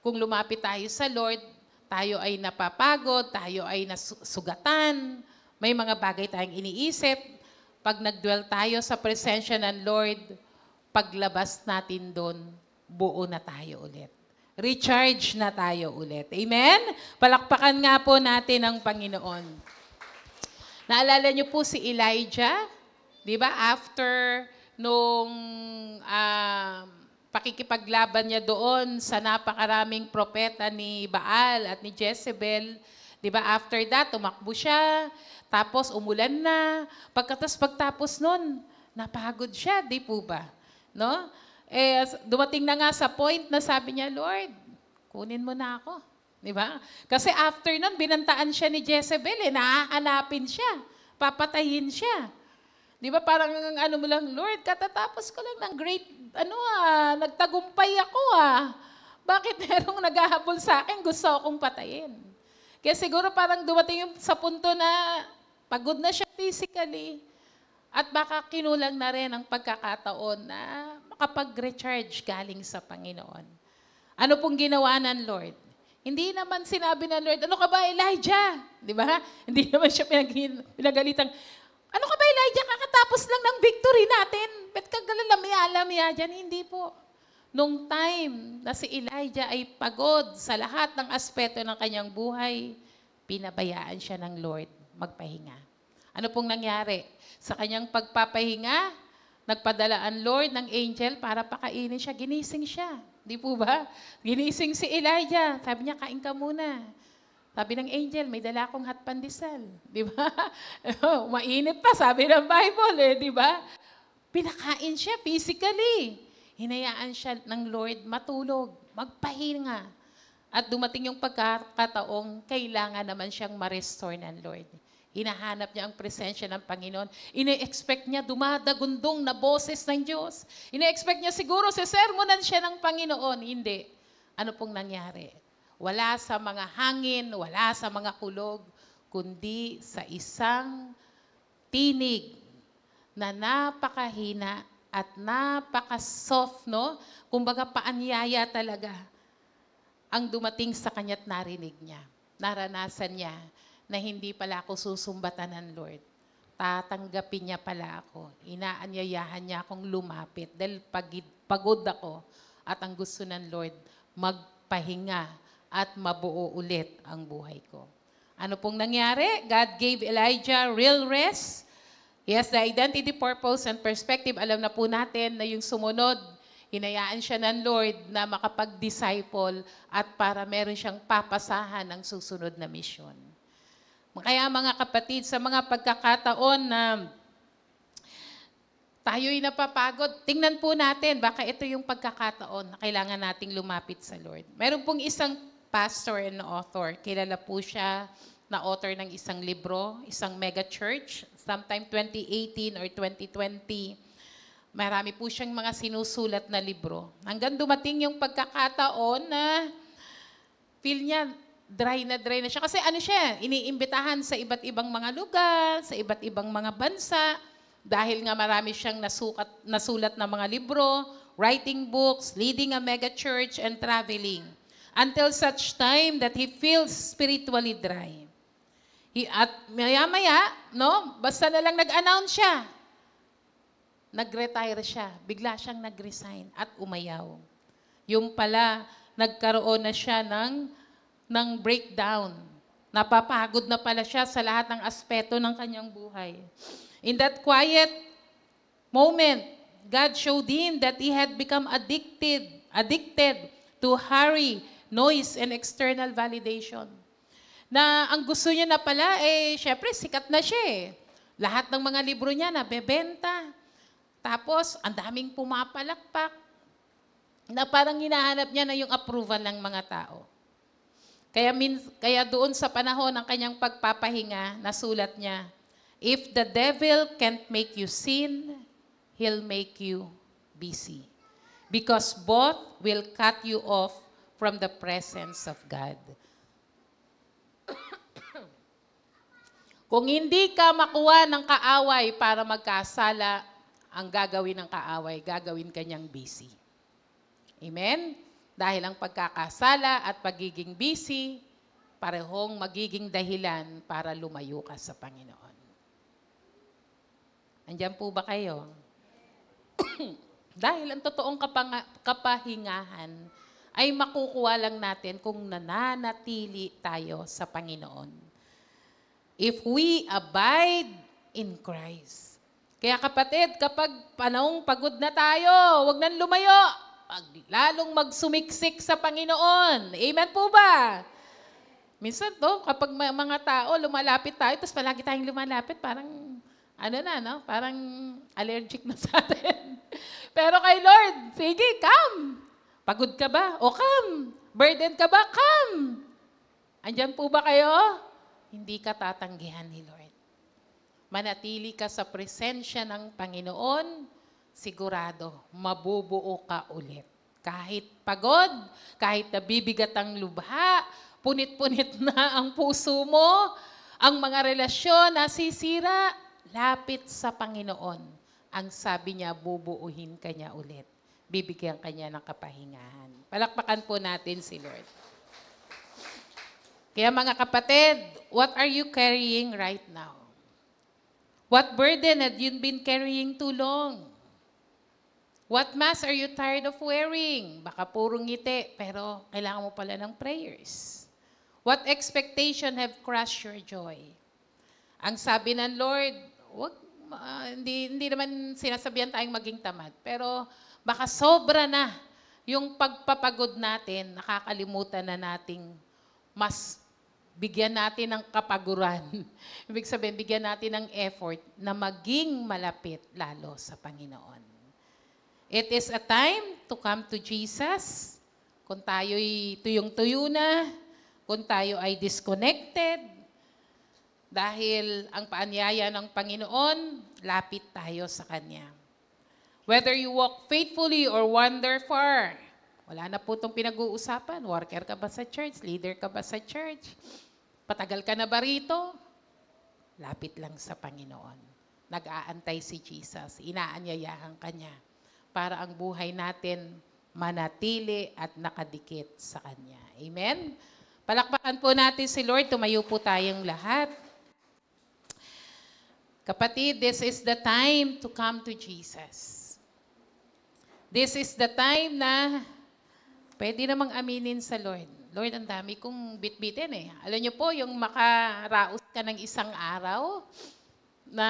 Kung lumapit tayo sa Lord, tayo ay napapagod, tayo ay nasugatan, may mga bagay tayong iniisip. Pag nagdwell tayo sa presensya ng Lord, paglabas natin doon, buo na tayo ulit. Recharge na tayo ulit. Amen? Palakpakan nga po natin ang Panginoon. Naalala niyo po si Elijah? Di ba? After nung pakikipaglaban niya doon sa napakaraming propeta ni Baal at ni Jezebel, di ba? After that, tumakbo siya. Tapos umulan na. Pagtapos nun, napagod siya, di po ba? No? Eh, dumating na nga sa point na sabi niya, Lord, kunin mo na ako. Di ba? Kasi after nun, binantaan siya ni Jezebel, nahahanapin siya. Papatayin siya. Di ba parang mo lang, Lord, katatapos ko lang ng great, nagtagumpay ako Bakit merong naghahabol sa akin, gusto akong patayin? Kaya siguro parang dumating yung sa punto na pagod na siya physically at baka kinulang na rin ang pagkakataon na makapag-recharge galing sa Panginoon. Ano pong ginawa ng Lord? Hindi naman sinabi ng Lord, ano ka ba Elijah? Di ba? Hindi naman siya pinagalitang, ano ka ba Elijah? Kakatapos lang ng victory natin. Ba't ka galalamiya dyan? Hindi po. Nung time na si Elijah ay pagod sa lahat ng aspeto ng kanyang buhay, pinabayaan siya ng Lord magpahinga. Ano pong nangyari? Sa kanyang pagpapahinga, nagpadala ang Lord ng angel para pakainin siya, ginising siya. Di po ba? Ginising si Elijah. Sabi niya, kain ka muna. Sabi ng angel, may dala akong hot pandesal. Di ba? Mainit pa, sabi ng Bible, di ba? Pinakain siya physically. Hinayaan siya ng Lord matulog, magpahinga. At dumating yung pagkakataong kailangan naman siyang ma-restore ng Lord. Hinahanap niya ang presensya ng Panginoon. Ine-expect niya dumadagundong na boses ng Diyos. Ine-expect niya siguro sesermonan siya ng Panginoon. Hindi. Ano pong nangyari? Wala sa mga hangin, wala sa mga kulog, kundi sa isang tinig na napakahina at napaka-soft, no? Kumbaga paanyaya talaga ang dumating sa kanya't narinig niya. Naranasan niya na hindi pala ako susumbatan ng Lord. Tatanggapin niya pala ako. Inaanyayahan niya akong lumapit dahil pagod ako. At ang gusto ng Lord, magpahinga at mabuo ulit ang buhay ko. Ano pong nangyari? God gave Elijah real rest. He has the identity, purpose, and perspective. Alam na po natin na yung sumunod, hinayaan siya ng Lord na makapag-disciple at para meron siyang papasahan ng susunod na misyon. Kaya mga kapatid, sa mga pagkakataon na tayo'y napapagod, tingnan po natin, baka ito yung pagkakataon na kailangan nating lumapit sa Lord. Meron pong isang pastor and author, kilala po siya na author ng isang libro, isang mega church, sometime 2018 or 2020. Marami po siyang mga sinusulat na libro. Hanggang dumating yung pagkakataon na feel niya, dry na siya. Kasi ano siya, iniimbitahan sa iba't ibang mga lugar, sa iba't ibang mga bansa, dahil nga marami siyang nasulat na mga libro, writing books, leading a mega church, and traveling. Until such time that he feels spiritually dry. At maya-maya, no, basta na lang nag-announce siya, nag-retire siya, bigla siyang nag-resign at umayaw. Yung pala, nagkaroon na siya ng breakdown. Napapagod na pala siya sa lahat ng aspeto ng kanyang buhay. In that quiet moment, God showed him that he had become addicted to hurry, noise, and external validation. Na ang gusto niya na pala, syempre, sikat na siya eh. Lahat ng mga libro niya nabebenta. Tapos, ang daming pumapalakpak na parang hinahanap niya na yung approval ng mga tao. Kaya doon sa panahon ng kanyang pagpapahinga, nasulat niya, if the devil can't make you sin, he'll make you busy. Because both will cut you off from the presence of God. Kung hindi ka makuha ng kaaway para magkasala, ang gagawin ng kaaway, gagawin kanyang busy. Amen? Dahil ang pagkakasala at pagiging busy, parehong magiging dahilan para lumayo ka sa Panginoon. Andiyan po ba kayo? Dahil ang totoong kapahingahan ay makukuha lang natin kung nananatili tayo sa Panginoon. If we abide in Christ. Kaya kapatid, kapag panahong pagod na tayo, huwag nang lumayo. Lalong magsumiksik sa Panginoon. Amen po ba? Minsan to, kapag mga tao lumalapit tayo, tapos palagi tayong lumalapit, parang, parang allergic na sa atin. Pero kay Lord, sige, come. Pagod ka ba? O come. Burden ka ba? Come. Andyan po ba kayo? Hindi ka tatanggihan ni Lord. Manatili ka sa presensya ng Panginoon, sigurado, mabubuo ka ulit. Kahit pagod, kahit nabibigat ang lubha, punit-punit na ang puso mo, ang mga relasyon nasisira, lapit sa Panginoon. Ang sabi niya, bubuuhin ka niya ulit. Bibigyan ka niya ng kapahingahan. Palakpakan po natin si Lord. Kaya mga kapatid, what are you carrying right now? What burden had you been carrying too long? What mask are you tired of wearing? Baka puro ngiti, pero kailangan mo pala ng prayers. What expectation have crushed your joy? Ang sabi ng Lord, hindi naman sinasabihan tayong maging tamad, pero baka sobra na yung pagpapagod natin, nakakalimutan na nating mas bigyan natin ng kapaguran. Ibig sabihin, bigyan natin ng effort na maging malapit lalo sa Panginoon. It is a time to come to Jesus. Kung tayo'y tuyong-tuyo na, kung tayo ay disconnected, dahil ang paanyaya ng Panginoon, lapit tayo sa Kanya. Whether you walk faithfully or wander far, wala na po itong pinag-uusapan. Worker ka ba sa church? Leader ka ba sa church? Patagal ka na ba rito? Lapit lang sa Panginoon. Nag-aantay si Jesus. Inaanyayahan ka niya para ang buhay natin manatili at nakadikit sa Kanya. Amen? Palakpakan po natin si Lord. Tumayo po tayong lahat. Kapatid, this is the time to come to Jesus. This is the time na pwede namang aminin sa Lord. Lord, ang dami kong bitbitin eh. Alam niyo po, yung makaraos ka ng isang araw na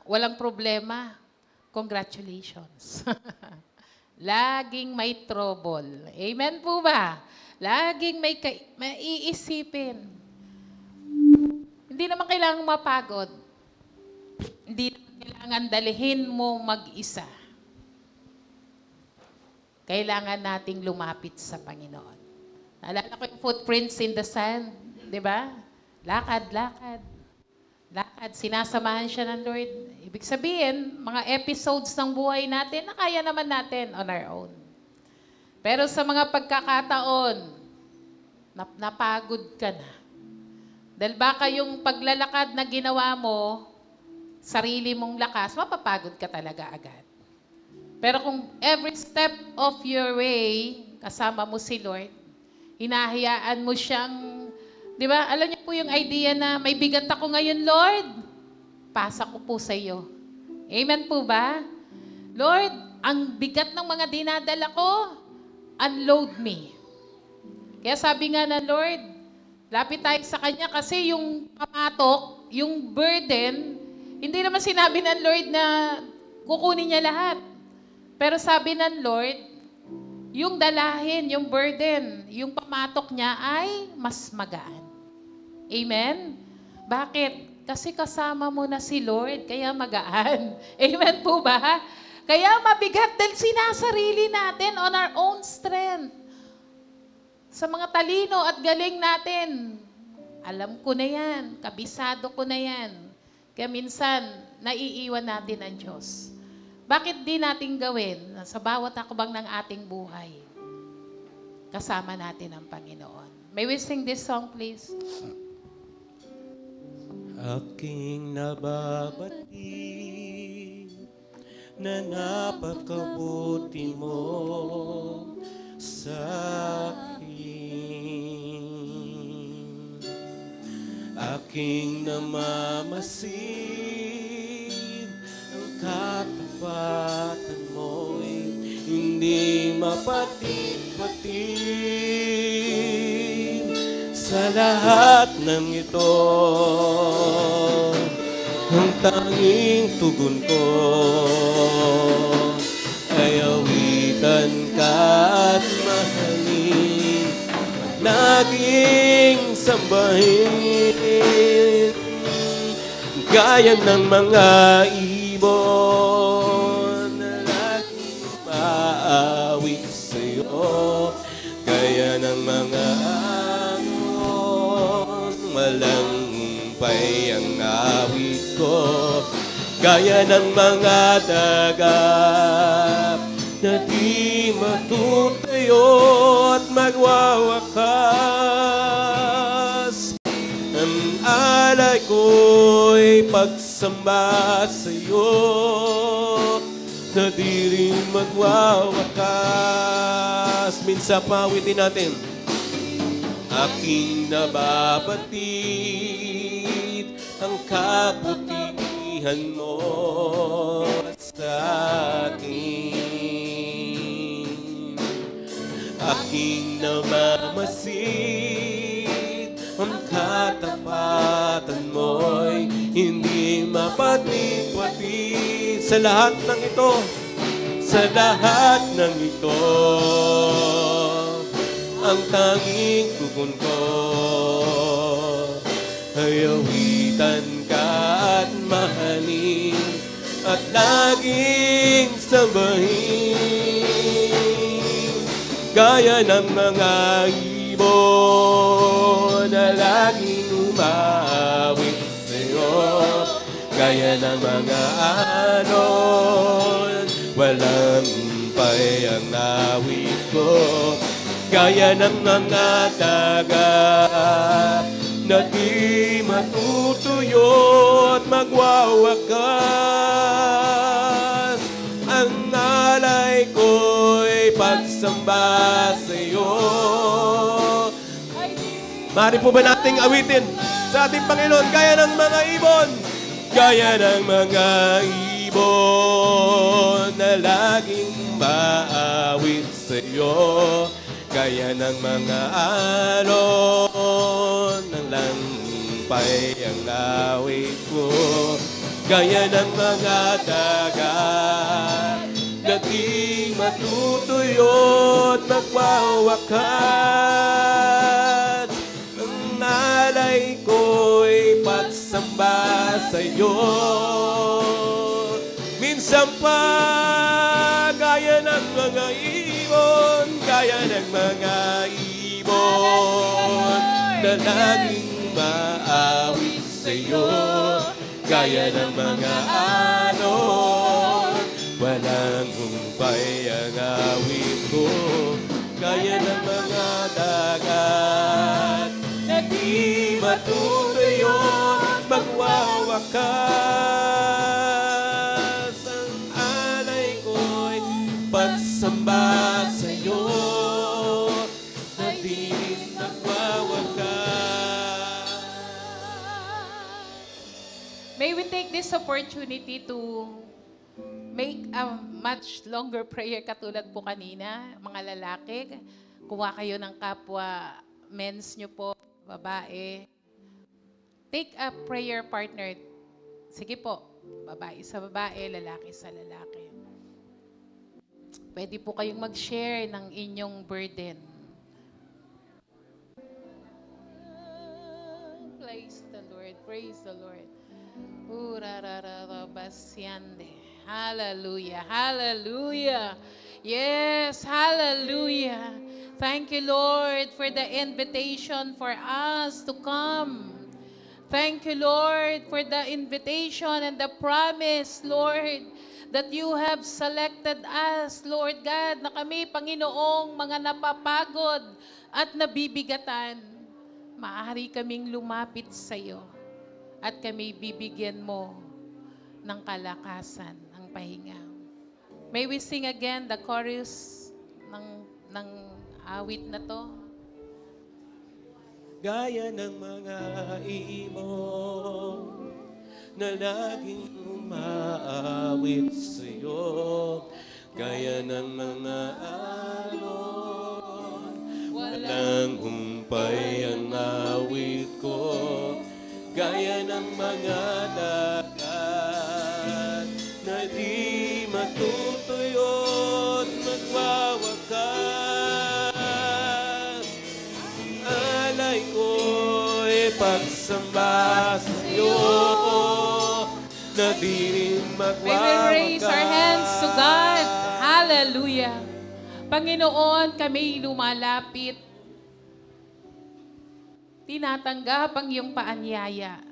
walang problema, congratulations. Laging may trouble. Amen po ba? Laging may iisipin. Hindi naman kailangang mapagod. Hindi naman kailangan dalihin mo mag-isa. Kailangan nating lumapit sa Panginoon. Naalala ko yung footprints in the sand, di ba? Lakad, lakad. Lakad, sinasamahan siya ng Lord. Ibig sabihin, mga episodes ng buhay natin, na kaya naman natin on our own. Pero sa mga pagkakataon, napagod ka na. Dahil baka yung paglalakad na ginawa mo, sarili mong lakas, mapapagod ka talaga agad. Pero kung every step of your way, kasama mo si Lord, hinahayaan mo siyang, di ba? Alam niyo po yung idea na may bigat ako ngayon, Lord, pasa ko po sa iyo. Amen po ba? Lord, ang bigat ng mga dinadala ko, unload me. Kaya sabi nga na, Lord, lapit tayo sa Kanya kasi yung pamatok, yung burden, hindi naman sinabi ng Lord na kukunin niya lahat. Pero sabi ng Lord, yung dalahin, yung burden, yung pamatok niya ay mas magaan. Amen? Bakit? Kasi kasama mo na si Lord, kaya magaan. Amen po ba? Kaya mabigat dahil sinasarili natin on our own strength. Sa mga talino at galing natin, alam ko na yan, kabisado ko na yan. Kaya minsan, naiiwan natin ang Diyos. Bakit di natin gawin sa bawat hakbang ng ating buhay? Kasama natin ang Panginoon. May we sing this song, please? Aking nababati na napakabuti mo sa akin. Aking namamasid ang katapatan mo'y hindi mapatid-patid sa lahat ng ito. Ang tanging tugon ko ay awitan ka at mahalin at naging sambahin gaya ng mga ibon na laging maawit sa'yo, gaya ng mga angon walang humpay ang awit ko, gaya ng mga daga na di matutayo at magwawakas. Ang alay ko'y pagsamba sa'yo na di rin magwawakas. Minsan pawitin natin. Aking nababatid ang kabutihan mo sa akin. Aking namamasid ang katapatan mo'y hindi mapatid-patid sa lahat ng ito. sa lahat ng ito. Ang tanging tugon ko ay awitan ka at mahalin at laging sambahin. Gaya ng mga ibon na laging umawit sa'yo, gaya ng mga alon, walang umpay ang awit ko. Gaya ng mga dagat na di matutuyo at magwawakas. Ang alay ko'y pagsamba sa'yo. Maaari po ba nating awitin sa ating Panginoon gaya ng mga ibon? Gaya ng mga ibon na laging maawit sa'yo, gaya ng mga alon ng langpay ang awit ko, gaya ng mga dagat na di matutuyo at magwawakas. Ang alay ko'y pagsamba sa'yo. Minsan pa gaya ng mga ibon, gaya ng mga ibon na laging maawit sa'yo, gaya ng mga alon, walang humpay ang awit ko, gaya ng mga dagat na di matutuyo at magwawakas. Ang alay ko'y pagsamba sa'yo na di nagwawakas. May we take this opportunity to make a much longer prayer katulad po kanina, mga lalaki. Kuha kayo ng kapwa mens nyo po, babae. Take a prayer partner. Sige po, babae sa babae, lalaki sa lalaki. Pwede po kayong mag-share ng inyong burden. Praise the Lord, praise the Lord. Urarararabasyande. Hallelujah, hallelujah. Yes, hallelujah. Thank you, Lord, for the invitation for us to come. Thank you, Lord, for the invitation and the promise, Lord, that you have selected us, Lord God, na kami, Panginoong, mga napapagod at nabibigatan. Maaari kaming lumapit sa iyo at kami bibigyan mo ng kalakasan, ng pahinga. May we sing again the chorus ng awit na to? Gaya ng mga ibon na laging umaawit sa'yo, gaya ng mga alon, walang humpay ang awit ko, gaya ng mga dagat na di matutuyo at magwawakas. Alay ko'y pagsamba sa'yo na di rin magwawakas. We will raise our hands to God. Hallelujah. Panginoon, kami lumalapit. Tinatanggap ang iyong paanyaya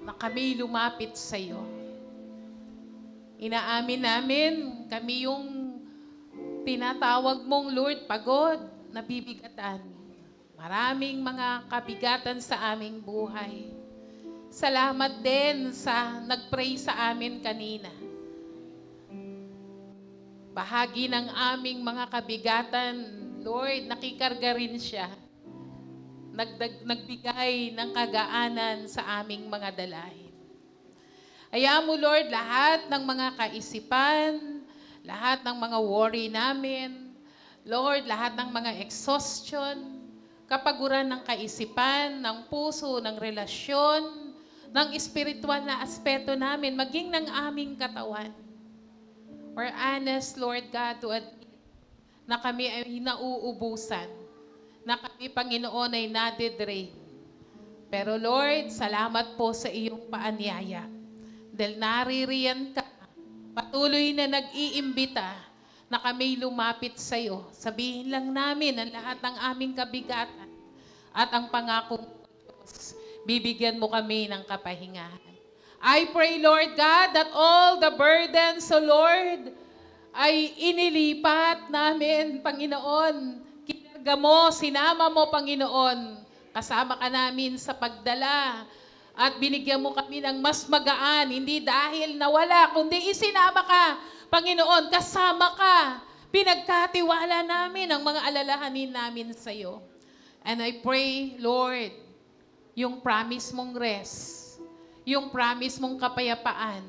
na kami lumapit sa iyo. Inaamin namin, kami yung tinatawag mong Lord, pagod, nabibigatan. Maraming mga kabigatan sa aming buhay. Salamat din sa nag-pray sa amin kanina. Bahagi ng aming mga kabigatan, Lord, nakikarga rin siya. Nagbigay ng kagaanan sa aming mga dalahin. Hayaan mo, Lord, lahat ng mga kaisipan, lahat ng mga worry namin, Lord, lahat ng mga exhaustion, kapaguran ng kaisipan, ng puso, ng relasyon, ng espiritual na aspeto namin, maging ng aming katawan. We're honest, Lord God, to admit na kami ay nauubusan, na kami, Panginoon, ay nadidrain. Pero Lord, salamat po sa iyong paanyaya. Dahil naririyan ka, patuloy na nag-iimbita na kami lumapit sa iyo. Sabihin lang namin ang lahat ng aming kabigatan at ang pangako mo, Diyos, bibigyan mo kami ng kapahingahan. I pray, Lord God, that all the burdens, so Lord, ay inilipat namin, Panginoon. Kinarga mo, sinama mo, Panginoon. Kasama ka namin sa pagdala. At binigyan mo kami ng mas magaan, hindi dahil nawala, kundi isinama ka, Panginoon, kasama ka. Pinagkatiwala namin ang mga alalahanin namin sa iyo. And I pray, Lord, yung promise mong rest, yung promise mong kapayapaan,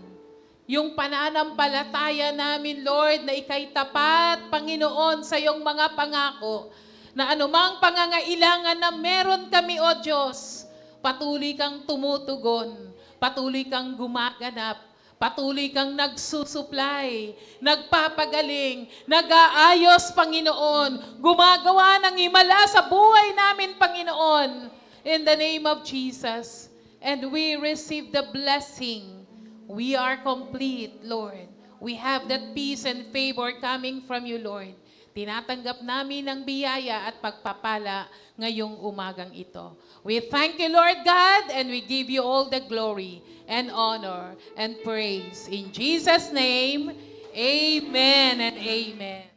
yung pananampalataya namin, Lord, na ika'y tapat, Panginoon, sa iyong mga pangako, na anumang pangangailangan na meron kami, O Diyos, patuloy kang tumutugon, patuloy kang gumaganap, patuloy kang nagsusupply, nagpapagaling, nag-aayos, Panginoon, gumagawa ng himala sa buhay namin, Panginoon, in the name of Jesus. And we receive the blessing. We are complete, Lord. We have that peace and favor coming from you, Lord. Tinatanggap namin ang biyaya at pagpapala ngayong umagang ito. We thank you, Lord God, and we give you all the glory and honor and praise. In Jesus' name, amen and amen.